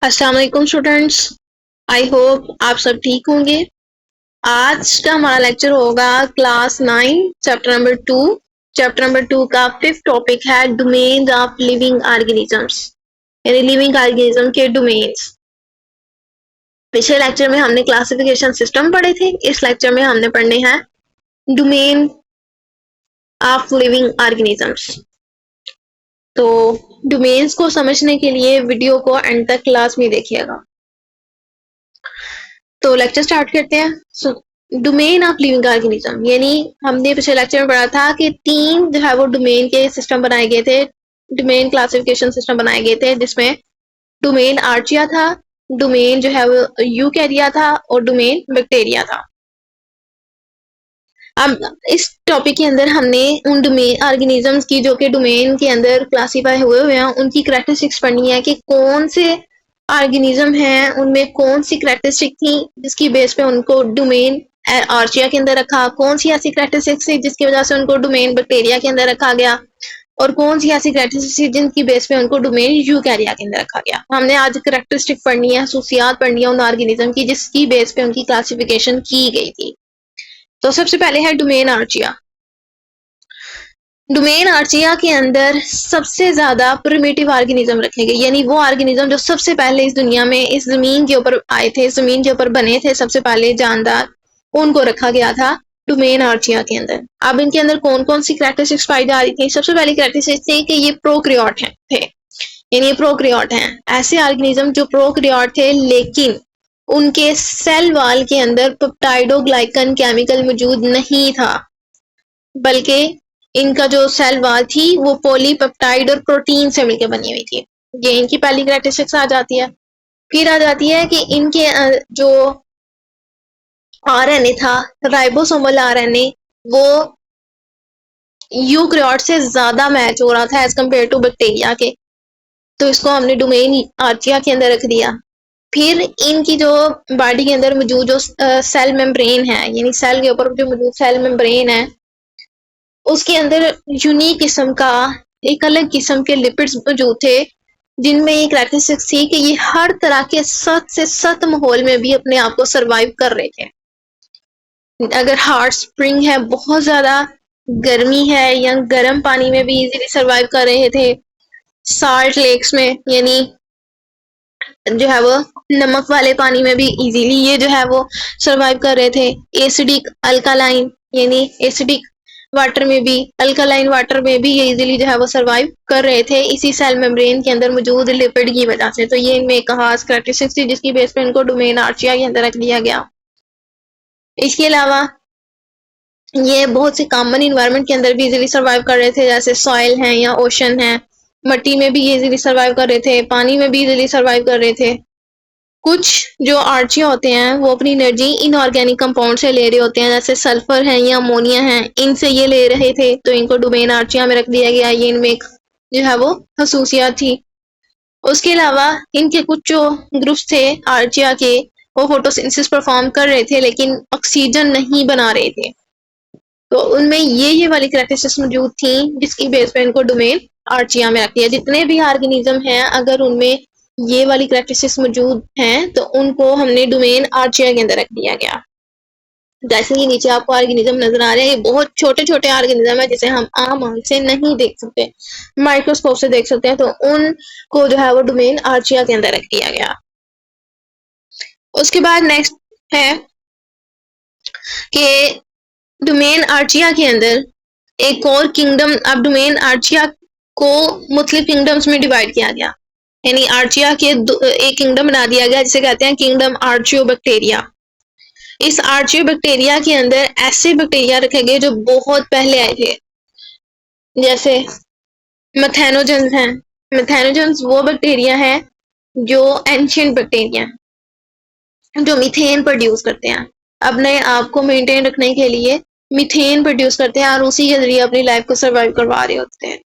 अस्सलाम वालेकुम students. I hope आप सब ठीक होंगे। आज का हमारा लेक्चर होगा class 9 chapter number 2। Chapter number 2 का 5th टॉपिक है डोमेन्स ऑफ लिविंग ऑर्गेनिजम्स, यानी लिविंग ऑर्गेनिज्म के डोमेन्स। पिछले लेक्चर में हमने क्लासिफिकेशन सिस्टम पढ़े थे, इस लेक्चर में हमने पढ़ने हैं डोमेन ऑफ लिविंग ऑर्गेनिजम्स। तो डोमेन्स को समझने के लिए वीडियो को एंड तक क्लास में देखिएगा। तो लेक्चर स्टार्ट करते हैं। डोमेन ऑफ लिविंग ऑर्गेनिज्म, यानी हमने पिछले लेक्चर में पढ़ा था कि 3 जो है वो डोमेन के सिस्टम बनाए गए थे, डोमेन क्लासिफिकेशन सिस्टम बनाए गए थे, जिसमें डोमेन आर्चिया था, डोमेन जो है वो यूकैरिया था और डोमेन बैक्टीरिया था। अब इस टॉपिक के अंदर हमने उन डोमेन ऑर्गेनिजम्स की जो कि डोमेन के अंदर क्लासीफाई हुए हैं उनकी कैरेक्टरिस्टिक्स पढ़नी है कि कौन से ऑर्गेनिज्म हैं, उनमें कौन सी कैरेक्टरिस्टिक थी जिसकी बेस पे उनको डोमेन आर्चिया के अंदर रखा, कौन सी ऐसी कैरेक्टरिस्टिक्स थी जिसकी वजह से उनको डोमेन बैक्टीरिया के अंदर रखा गया, और कौन सी ऐसी कैरेक्टरिस्टिक्स जिनकी बेस पे उनको डोमेन यूकैरिया के अंदर रखा गया। हमने आज कैरेक्टरिस्टिक पढ़नी है, खसूसियात पढ़नी है उन ऑर्गेनिज्म की जिसकी बेस पे उनकी क्लासिफिकेशन की गई थी। तो सबसे पहले है डोमेन आर्चिया। डोमेन आर्चिया के अंदर सबसे ज्यादा प्रिमिटिव ऑर्गेनिज्म रखे गए, यानी वो ऑर्गेनिज्म जो सबसे पहले इस दुनिया में इस जमीन के ऊपर आए थे, जमीन के ऊपर बने थे, सबसे पहले जानदार, उनको रखा गया था डोमेन आर्चिया के अंदर। अब इनके अंदर कौन कौन सी कैरेक्टरिस्टिक्स पाई जा रही थी? सबसे पहली कैरेक्टरिस्टिक थी कि ये प्रोकैरियोट थे, यानी ये प्रोकैरियोट हैं, ऐसे ऑर्गेनिज्म जो प्रोकैरियोट थे लेकिन उनके सेल वॉल के अंदर पेप्टाइडोग्लाइकन केमिकल मौजूद नहीं था, बल्कि इनका जो सेल वॉल थी वो पॉलीपेप्टाइड और प्रोटीन से मिलकर बनी हुई थी। ये इनकी पहली कैरेक्टरिस्टिक्स आ जाती है। फिर आ जाती है कि इनके जो आरएनए था, राइबोसोमल आरएनए, वो यूकैरियोट से ज्यादा मैच हो रहा था एज कम्पेयर टू बैक्टीरिया के, तो इसको हमने डोमेन आर्चिया के अंदर रख दिया। फिर इनकी जो बॉडी के अंदर मौजूद जो सेल मेम्ब्रेन है, यानी सेल के ऊपर जो मौजूद सेल मेम्ब्रेन है, उसके अंदर यूनिक किस्म का एक अलग किस्म के लिपिड्स मौजूद थे, जिनमें एक कैरेक्टरिस्टिक थी कि ये हर तरह के सख्त से सख्त माहौल में भी अपने आप को सरवाइव कर रहे थे। अगर हॉट स्प्रिंग है, बहुत ज्यादा गर्मी है, या गर्म पानी में भी इजीली सरवाइव कर रहे थे। साल्ट लेक्स में, यानी जो है वो नमक वाले पानी में भी इजीली ये जो है वो सरवाइव कर रहे थे। एसिडिक अल्कालाइन, यानी एसिडिक वाटर में भी, अल्कालाइन वाटर में भी ये इजीली जो है वो सरवाइव कर रहे थे, इसी सेल मेम्ब्रेन के अंदर मौजूद लिपिड की वजह से। तो ये इनमें एक खास कैरेक्टरिस्टिक थी जिसकी बेस पे इनको डोमेन आर्चिया के अंदर रख दिया गया। इसके अलावा ये बहुत से कॉमन इन्वायरमेंट के अंदर भी इजीली सरवाइव कर रहे थे, जैसे सॉइल है या ओशन है, मट्टी में भी ये इजीली सरवाइव कर रहे थे, पानी में भी इजीली सरवाइव कर रहे थे। कुछ जो आर्चिया होते हैं वो अपनी एनर्जी इनऑर्गेनिक कंपाउंड से ले रहे होते हैं, जैसे सल्फर है या अमोनिया है, इनसे ये ले रहे थे, तो इनको डोमेन आर्चिया में रख दिया गया। ये इनमें एक जो है वो खसूसियात थी। उसके अलावा इनके कुछ जो ग्रुप्स थे आर्चिया के, वो फोटोसिंथेसिस परफॉर्म कर रहे थे लेकिन ऑक्सीजन नहीं बना रहे थे, तो उनमें ये वाली कैरेक्टरिस्टिक्स मौजूद थी जिसकी बेस पे इनको डोमेन आर्चिया में रख दिया। जितने भी ऑर्गेनिज्म हैं अगर उनमें ये वाली कैरेक्टरिस्टिक्स मौजूद हैं तो उनको हमने डोमेन आर्चिया के अंदर रख दिया गया। जैसे कि नीचे आपको ऑर्गेनिज्म नजर आ रहे हैं, ये बहुत छोटे छोटे ऑर्गेनिज्म है जिसे हम आम आंख से नहीं देख सकते, माइक्रोस्कोप से देख सकते हैं, तो उनको जो है वो डोमेन आर्चिया के अंदर रख दिया गया। उसके बाद नेक्स्ट है कि डोमेन आर्चिया के अंदर एक और किंगडम, अब डोमेन आर्चिया को मुख्तलिफ किंगडम्स में डिवाइड किया गया, यानी आर्चिया के एक किंगडम बना दिया गया जिसे कहते हैं किंगडम आर्चियोबैक्टीरिया। इस आर्चियोबैक्टीरिया के अंदर ऐसे बैक्टीरिया रखे गए जो बहुत पहले आए थे, जैसे मैथेनोजेंस हैं। मैथेनोजेंस वो बैक्टीरिया है जो एंशिएंट बैक्टीरिया जो मीथेन प्रोड्यूस करते हैं, अपने आप को मेंटेन रखने के लिए मीथेन प्रोड्यूस करते हैं और उसी के जरिए अपनी लाइफ को सरवाइव करवा रहे होते हैं।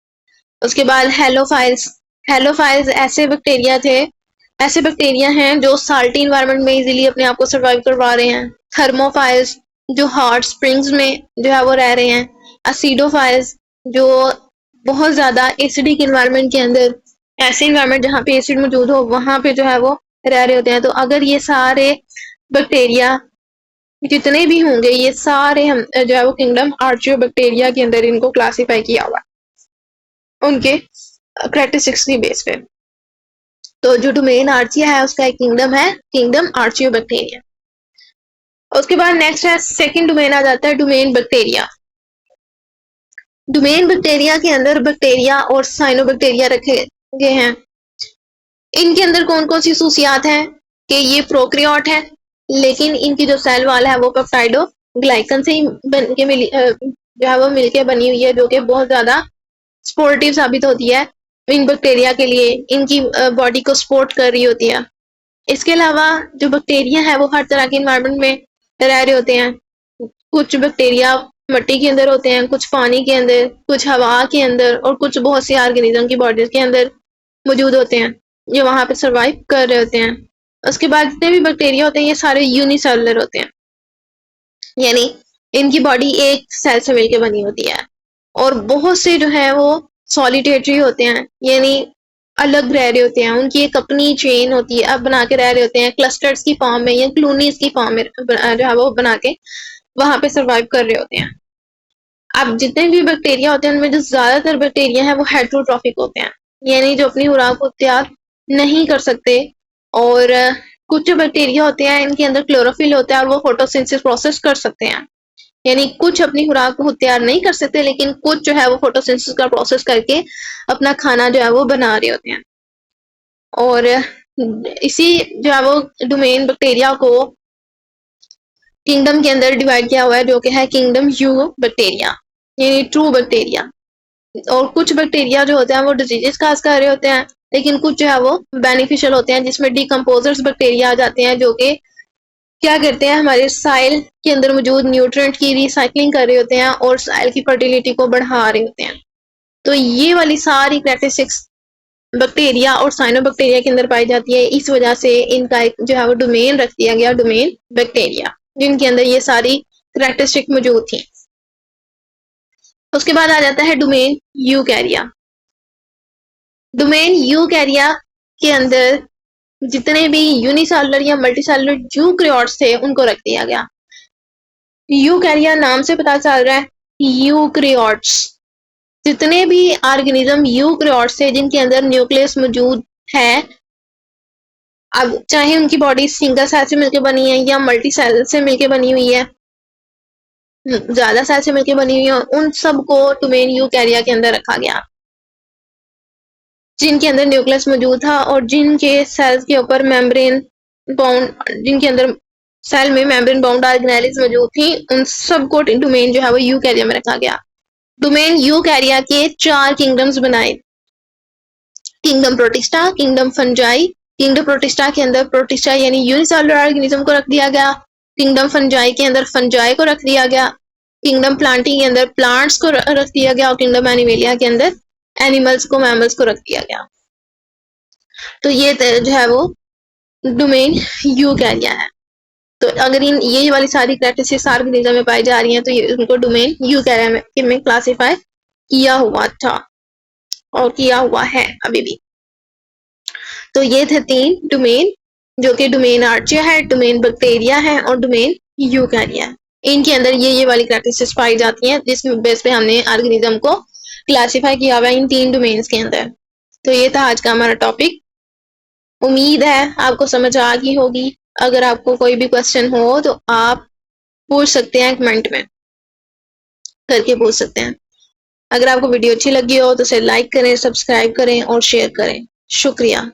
उसके बाद हेलोफाइल्स। हेलोफाइल्स ऐसे बैक्टीरिया थे, ऐसे बैक्टीरिया हैं जो साल्टी इन्वायरमेंट में इजीली अपने आप को सरवाइव करवा रहे हैं। थर्मोफाइल्स जो हॉट स्प्रिंग्स में जो है वो रह रहे हैं। एसिडोफाइल्स जो बहुत ज्यादा एसिडिक इन्वायरमेंट के अंदर, ऐसे इन्वायरमेंट जहाँ पे एसिड मौजूद हो वहां पे जो है वो रह रहे होते हैं। तो अगर ये सारे बैक्टीरिया जितने भी होंगे ये सारे हम जो है वो किंगडम आर्चियोबैक्टीरिया के अंदर इनको क्लासिफाई किया हुआ उनके कैरेक्टरिस्टिक्स की बेस पे। तो जो डोमेन आर्चिया है उसका एक किंगडम है किंगडम आर्चियोबैक्टीरिया। उसके बाद नेक्स्ट है सेकंड डोमेन आ जाता है डोमेन बैक्टीरिया। डोमेन बैक्टीरिया के अंदर बैक्टीरिया और साइनोबैक्टीरिया रखे गए हैं। इनके अंदर कौन कौन सी खसूसियात हैं कि ये प्रोकैरियोट है, लेकिन इनकी जो सेल वाल है वो पेप्टाइडोग्लाइकन से ही बन के मिली जो है वो मिलके बनी हुई है, जो कि बहुत ज्यादा सपोर्टिव साबित होती है इन बैक्टीरिया के लिए, इनकी बॉडी को सपोर्ट कर रही होती है। इसके अलावा जो बैक्टीरिया है वो हर तरह के इन्वायरमेंट में रह रहे होते हैं। कुछ बैक्टीरिया मिट्टी के अंदर होते हैं, कुछ पानी के अंदर, कुछ हवा के अंदर और कुछ बहुत सी ऑर्गेनिज्म की बॉडीज के अंदर मौजूद होते हैं जो वहां पे सरवाइव कर रहे होते हैं। उसके बाद जितने भी बैक्टीरिया होते हैं ये सारे यूनिसेलुलर होते हैं, यानी इनकी बॉडी एक सेल से मिलकर बनी होती है। और बहुत से जो है वो सॉलिटेटरी होते हैं, यानी अलग रह रहे होते हैं, उनकी एक अपनी चेन होती है, अब बना के रह रहे होते हैं क्लस्टर्स की फॉर्म में या कॉलोनीज की फॉर्म में जो है वो बना के वहां पे सरवाइव कर रहे होते हैं। अब जितने भी बैक्टीरिया होते हैं उनमें जो ज्यादातर बैक्टीरिया है वो हेटेरोट्रॉफिक होते हैं, यानी जो अपनी खुराक को तैयार नहीं कर सकते। और कुछ जो बैक्टीरिया होते हैं इनके अंदर क्लोरोफिल होता है और वो फोटोसिंथेसिस प्रोसेस कर सकते हैं, यानी कुछ अपनी खुराक को तैयार नहीं कर सकते लेकिन कुछ जो है वो फोटोसिंथेसिस का प्रोसेस करके अपना खाना जो है वो बना रहे होते हैं। और इसी जो है वो डोमेन बैक्टीरिया को किंगडम के अंदर डिवाइड किया हुआ है जो कि है किंगडम यू बैक्टीरिया, यानी ट्रू बैक्टीरिया। और कुछ बैक्टीरिया जो होते हैं वो डिजीजेस काज कर रहे होते हैं, लेकिन कुछ जो है वो बेनिफिशियल होते हैं जिसमें डिकम्पोजर्स बैक्टीरिया आ जाते हैं जो कि क्या करते हैं हमारे साइल के अंदर मौजूद न्यूट्रिएंट की रिसाइकलिंग कर रहे होते हैं और साइल की फर्टिलिटी को बढ़ा रहे होते हैं। तो ये वाली सारी कैरेक्टरिस्टिक्स बैक्टीरिया और साइनोबैक्टीरिया के अंदर पाई जाती है, इस वजह से इनका एक जो है वो डोमेन रख दिया गया डोमेन बैक्टीरिया, जिनके अंदर ये सारी कैरेक्टरिस्टिक मौजूद थी। उसके बाद आ जाता है डोमेन यूकैरिया। डोमेन यूकैरिया के अंदर जितने भी यूनिसेलुलर या मल्टीसेलुलर यूकैरियोट्स थे उनको रख दिया गया। यूकैरिया नाम से पता चल रहा है यूकैरियोट्स, जितने भी ऑर्गेनिज्म यूकैरियोट्स थे जिनके अंदर न्यूक्लियस मौजूद है, अब चाहे उनकी बॉडी सिंगल सेल से मिलकर बनी है या मल्टी सेल से मिलकर बनी हुई है, ज्यादा सेल से मिलकर बनी हुई है, उन सबको डोमेन यूकैरिया के अंदर रखा गया, जिनके अंदर न्यूक्लियस मौजूद था और जिनके सेल्स के ऊपर मेम्ब्रेन बाउंड, जिनके अंदर सेल में मेम्ब्रेन बाउंड ऑर्गेनेल्स मौजूद थी, उन सबको डोमेन जो है वो यूकैरिया में रखा गया। डोमेन यूकैरिया के 4 किंगडम्स बनाए, kingdom protista, kingdom fungi. Kingdom protista के अंदर प्रोटिस्टा यानी यूनिसेलुलर ऑर्गेनिज्म को रख दिया गया, किंगडम फंजाई के अंदर फंजाई को रख दिया गया, किंगडम प्लांटिंग के अंदर प्लांट्स को रख दिया गया और किंगडम एनिमेलिया के अंदर एनिमल्स को, मैमल्स को रख दिया गया। तो ये जो है वो डोमेन यूकैरिया है। तो अगर इन ये वाली सारी कैरेक्टरिस्टिक्स ऑर्गेनिज्म में पाई जा रही हैं तो ये उनको डोमेन यूकैरिया में क्लासिफाई किया हुआ था और किया हुआ है अभी भी। तो ये थे 3 डोमेन, जो कि डोमेन आर्चिया है, डोमेन बैक्टीरिया है और डोमेन यूकैरिया है। इनके अंदर ये वाली कैरेक्टरिस्टिक्स पाई जाती हैं जिस बेस पे हमने ऑर्गेनिज्म को क्लासिफाई किया हुआ है इन 3 डोमेन्स के अंदर। तो ये था आज का हमारा टॉपिक। उम्मीद है आपको समझ आ गई होगी। अगर आपको कोई भी क्वेश्चन हो तो आप पूछ सकते हैं, कमेंट में करके पूछ सकते हैं। अगर आपको वीडियो अच्छी लगी हो तो उसे लाइक करें, सब्सक्राइब करें और शेयर करें। शुक्रिया।